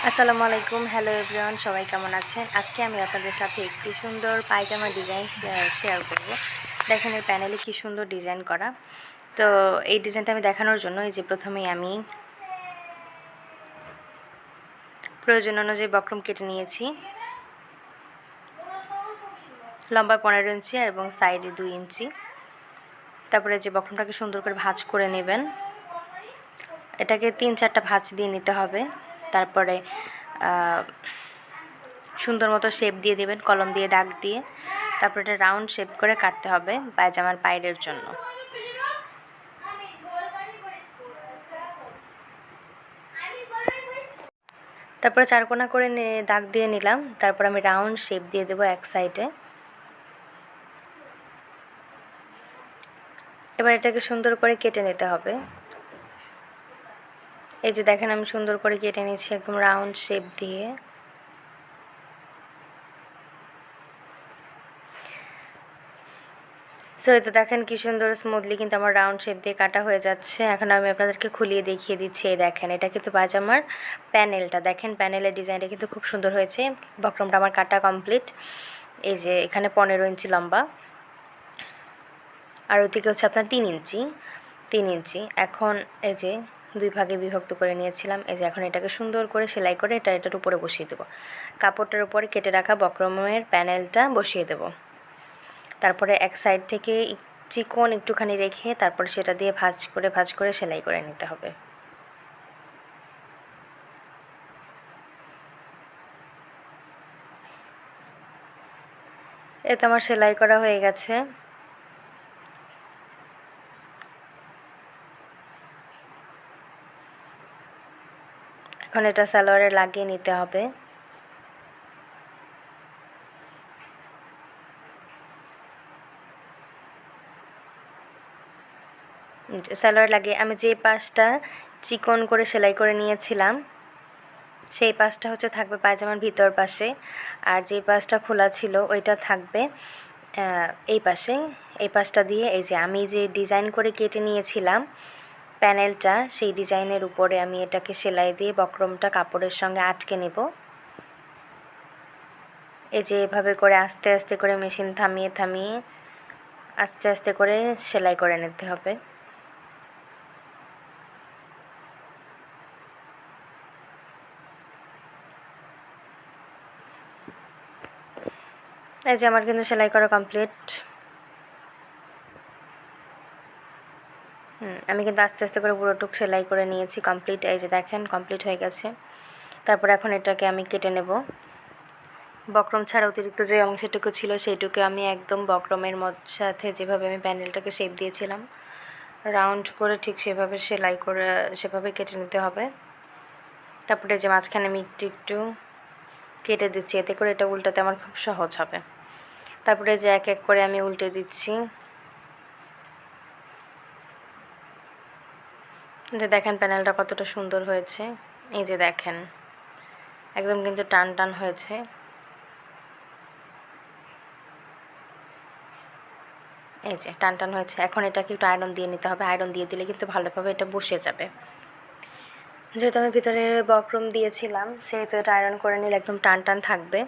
আসসালামু আলাইকুম। Hello everyone, সবাই কেমন আছেন? আজকে আমি আপনাদের সাথে একটি সুন্দর পায়জামা ডিজাইন শেয়ার করব। দেখেন এর প্যানেলে কি সুন্দর ডিজাইন করা। তো এই ডিজাইনটা আমি দেখানোর জন্য এই যে প্রথমেই আমি প্রয়োজন অনুযায়ী বক্রম কেটে নিয়েছি। লম্বা 15 ইঞ্চি এবং সাইডে 2 ইঞ্চি। তারপরে যে বক্রমটাকে সুন্দর করে ভাঁজ করে নেবেন। এটাকে 3-4টা ভাঁজ দিয়ে নিতে হবে। তারপরে সুন্দর মতো শেপ দিয়ে দেবেন, কলম দিয়ে দাগ দিয়ে। তারপর এটা রাউন্ড শেপ করে কাটতে হবে পায়জামার পায়ের জন্য। তারপরে চারকোনা করে দাগ দিয়ে নিলাম। তারপর আমি রাউন্ড শেপ দিয়ে দেবো এক সাইডে। এবার এটাকে সুন্দর করে কেটে নিতে হবে। এই যে দেখেন আমি সুন্দর করে কেটে নিয়েছি একদম রাউন্ড শেপ দিয়ে। সো এটা দেখেন কি সুন্দর স্মুথলি কিন্তু আমার রাউন্ড শেপ দিয়ে কাটা হয়ে যাচ্ছে। এখন আমি আপনাদেরকে খুলিয়ে দেখিয়ে দিচ্ছি। এই দেখেন এটা কিন্তু পায়জামার প্যানেলটা। দেখেন প্যানেলের ডিজাইনটা কিন্তু খুব সুন্দর হয়েছে। বক্রমটা আমার কাটা কমপ্লিট। এই যে এখানে 15 ইঞ্চি লম্বা, আর ওইদিকে হচ্ছে আপনার 3 ইঞ্চি। এখন এই যে 2 ভাগে বিভক্ত করে নিয়েছিলাম। এই যে এখন এটাকে সুন্দর করে সেলাই করে এটার উপরে বসিয়ে দেবো। কাপড়টার উপরে কেটে রাখা বক্রমের প্যানেলটা বসিয়ে দেব। তারপরে এক সাইড থেকে চিকন একটুখানি রেখে তারপরে সেটা দিয়ে ভাঁজ করে সেলাই করে নিতে হবে। এতে আমার সেলাই করা হয়ে গেছে। এখন এটা সালোয়ারে লাগিয়ে নিতে হবে। সালোয়ার লাগিয়ে আমি যে পাশটা চিকন করে সেলাই করে নিয়েছিলাম সেই পাশটা হচ্ছে থাকবে পায়জামার ভিতর পাশে, আর যে পাশটা খোলা ছিল ওইটা থাকবে এই পাশে। এই পাশটা দিয়ে এই যে আমি যে ডিজাইন করে কেটে নিয়েছিলাম প্যানেলটা, সেই ডিজাইনের উপরে আমি এটাকে সেলাই দিয়ে বক্রমটা কাপড়ের সঙ্গে আটকে নেব। এই যে এভাবে করে আস্তে আস্তে করে মেশিন থামিয়ে থামিয়ে আস্তে আস্তে করে সেলাই করে নিতে হবে। এই যে আমার কিন্তু সেলাই করা কমপ্লিট। আমি কিন্তু আস্তে আস্তে করে পুরোটুক সেলাই করে নিয়েছি কমপ্লিট। এই যে দেখেন কমপ্লিট হয়ে গেছে। তারপর এখন এটাকে আমি কেটে নেব। বক্রম ছাড়া অতিরিক্ত যে অংশটুকু ছিল সেইটুকু আমি একদম বক্রমের সাথে যেভাবে আমি প্যানেলটাকে শেপ দিয়েছিলাম রাউন্ড করে ঠিক সেভাবে সেলাই করে সেভাবে কেটে নিতে হবে। তারপরে যে মাঝখানে আমি একটু একটু কেটে দিচ্ছি, এতে করে এটা উল্টাতে আমার খুব সহজ হবে। তারপরে যে এক এক করে আমি উল্টে দিচ্ছি। যে দেখেন প্যানেলটা কতটা সুন্দর হয়েছে। এই যে দেখেন একদম কিন্তু টান টান হয়েছে। এই যে টান টান হয়েছে। এখন এটাকে একটু আয়রন দিয়ে নিতে হবে। আয়রন দিয়ে দিলে কিন্তু ভালোভাবে এটা বসে যাবে। যেহেতু আমি ভিতরে বক্রম দিয়েছিলাম সেহেতু এটা আয়রন করে নিলে একদম টান টান থাকবে,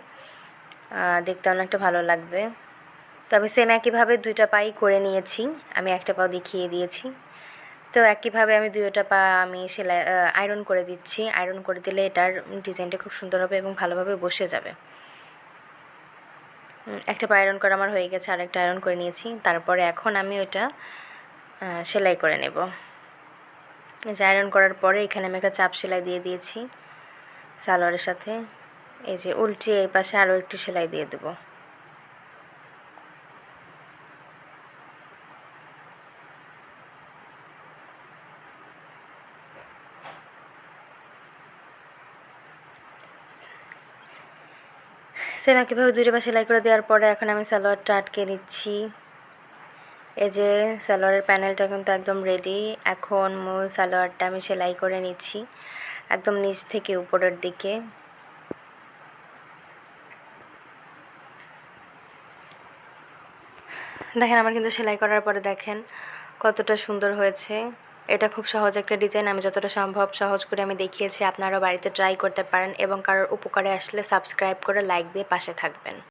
দেখতে অনেকটা ভালো লাগবে। তো আমি সেম একইভাবে 2টা পাই করে নিয়েছি। আমি একটা পাও দেখিয়ে দিয়েছি। তো একইভাবে আমি 2টা পা আমি সেলাই আয়রন করে দিচ্ছি। আয়রন করে দিলে এটার ডিজাইনটা খুব সুন্দর হবে এবং ভালোভাবে বসে যাবে। একটা পা আয়রন করা আমার হয়ে গেছে, আরেকটা আয়রন করে নিয়েছি। তারপরে এখন আমি ওটা সেলাই করে নেব। যে আয়রন করার পরে এখানে আমি একটা চাপ সেলাই দিয়ে দিয়েছি সালোয়ারের সাথে। এই যে উল্টে এই পাশে আরও একটি সেলাই দিয়ে দেবো। সেম একইভাবে 2টা পা সেলাই করে দেওয়ার পরে এখন আমি সালোয়ারটা আটকে নিচ্ছি। এই যে সালোয়ারের প্যানেলটা কিন্তু একদম রেডি। এখন মূল সালোয়ারটা আমি সেলাই করে নিচ্ছি একদম নিচ থেকে উপরের দিকে। দেখেন আমার কিন্তু সেলাই করার পরে দেখেন কতটা সুন্দর হয়েছে। এটা খুব সহজ একটা ডিজাইন, আমি যতটা সম্ভব সহজ করে আমি দেখিয়েছি। আপনারাও বাড়িতে ট্রাই করতে পারেন এবং কারোর উপকারে আসলে সাবস্ক্রাইব করে লাইক দিয়ে পাশে থাকবেন।